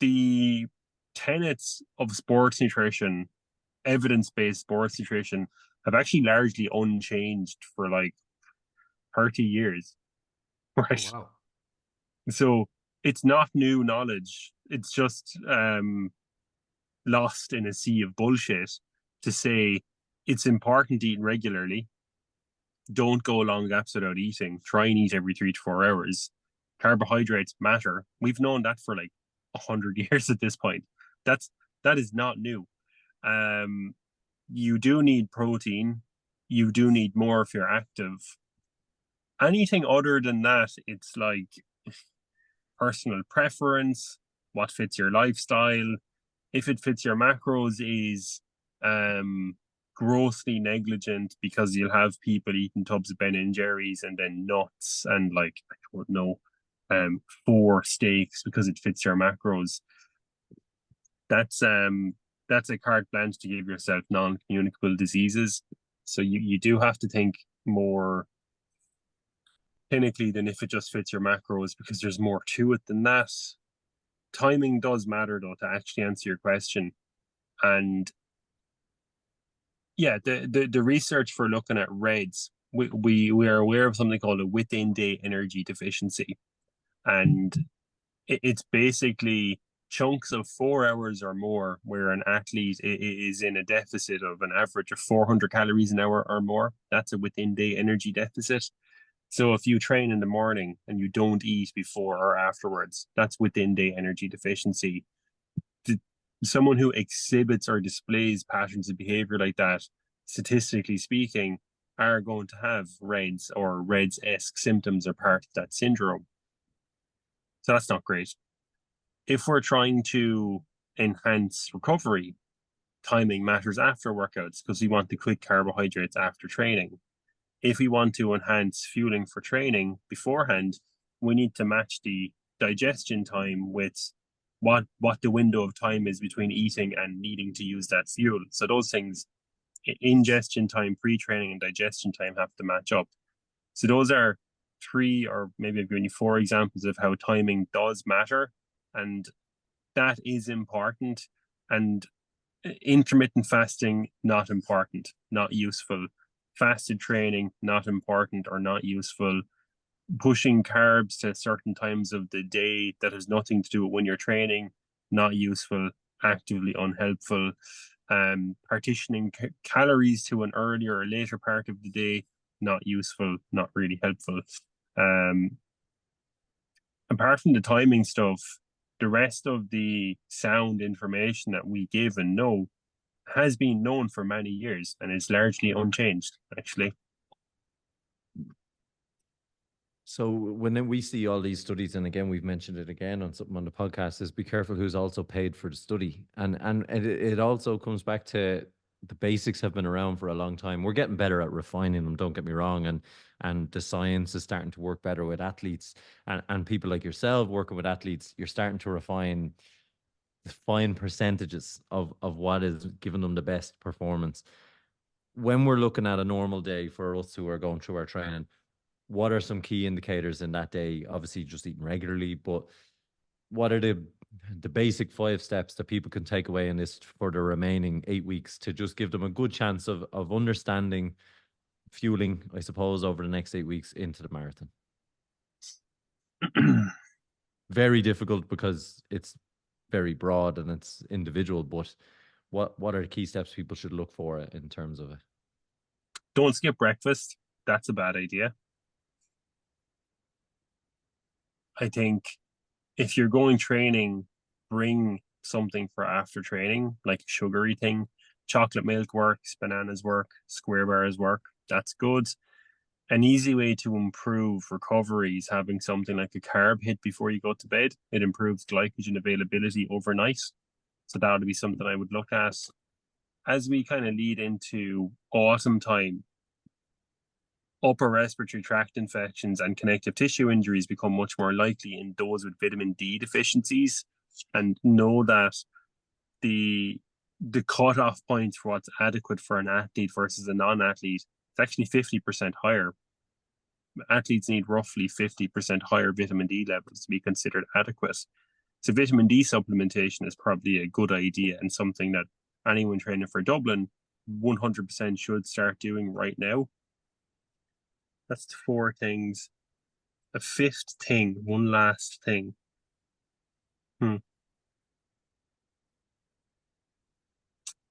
the tenets of sports nutrition, evidence-based sports nutrition, have actually largely unchanged for like 30 years, Oh, right? wow. So it's not new knowledge. It's just lost in a sea of bullshit to say it's important to eat regularly. Don't go long gaps without eating. Try and eat every 3 to 4 hours. Carbohydrates matter. We've known that for like 100 years at this point. That's that is not new. Um, you do need protein. You do need more if you're active. Anything other than that, it's like personal preference, what fits your lifestyle. If it fits your macros, is um, grossly negligent because you'll have people eating tubs of Ben and Jerry's and then nuts and like I don't know, 4 steaks because it fits your macros. That's that's a carte blanche to give yourself non-communicable diseases. So you do have to think more clinically than if it just fits your macros because there's more to it than that. Timing does matter though to actually answer your question. And yeah, the research for looking at reds, we are aware of something called a within day energy deficiency. And it's basically chunks of 4 hours or more where an athlete is in a deficit of an average of 400 calories an hour or more. That's a within day energy deficit. So if you train in the morning and you don't eat before or afterwards, that's within day energy deficiency. Someone who exhibits or displays patterns of behavior like that, statistically speaking, are going to have REDS or REDS-esque symptoms or part of that syndrome. So that's not great. If we're trying to enhance recovery, timing matters after workouts because we want the quick carbohydrates after training. If we want to enhance fueling for training beforehand, we need to match the digestion time with what the window of time is between eating and needing to use that fuel. So those things, ingestion time, pre-training, and digestion time have to match up. So those are three, or maybe I've given you 4 examples of how timing does matter, and that is important. And intermittent fasting, not important, not useful. Fasted training, not important or not useful. Pushing carbs to certain times of the day that has nothing to do with when you're training, not useful, actively unhelpful. Partitioning calories to an earlier or later part of the day, not useful, not really helpful. Um, Apart from the timing stuff, the rest of the sound information that we give and know has been known for many years and is largely unchanged, actually. So when we see all these studies, and again, we've mentioned it again on something on the podcast, is be careful who's also paid for the study. And it also comes back to the basics have been around for a long time. We're getting better at refining them, don't get me wrong. And the science is starting to work better with athletes and people like yourself working with athletes, you're starting to refine the fine percentages of what is giving them the best performance. When we're looking at a normal day for us who are going through our training, what are some key indicators in that day? Obviously, just eating regularly, but what are the basic 5 steps that people can take away in this for the remaining 8 weeks to just give them a good chance of understanding fueling, I suppose, over the next 8 weeks into the marathon? Very difficult because it's very broad and it's individual, but what are the key steps people should look for in terms of it? Don't skip breakfast. That's a bad idea. I think if you're going training, bring something for after training, like a sugary thing. Chocolate milk works, bananas work, square bars work. That's good. An easy way to improve recovery is having something like a carb hit before you go to bed. It improves glycogen availability overnight. So that would be something I would look at. As we kind of lead into autumn time, upper respiratory tract infections and connective tissue injuries become much more likely in those with vitamin D deficiencies. And know that the the cutoff point for what's adequate for an athlete versus a non-athlete is actually 50% higher. Athletes need roughly 50% higher vitamin D levels to be considered adequate. So vitamin D supplementation is probably a good idea and something that anyone training for Dublin 100% should start doing right now. That's 4 things. A fifth thing, one last thing.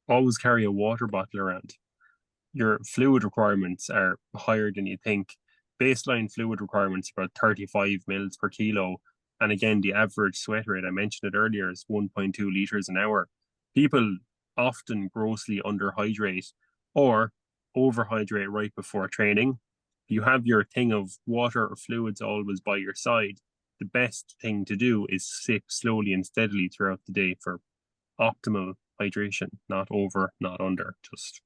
Always carry a water bottle around. Your fluid requirements are higher than you think. Baseline fluid requirements are about 35 mils per kilo. And again, the average sweat rate, I mentioned it earlier, is 1.2 liters an hour. People often grossly underhydrate or overhydrate right before training. You have your thing of water or fluids always by your side. The best thing to do is sip slowly and steadily throughout the day for optimal hydration, not over, not under, just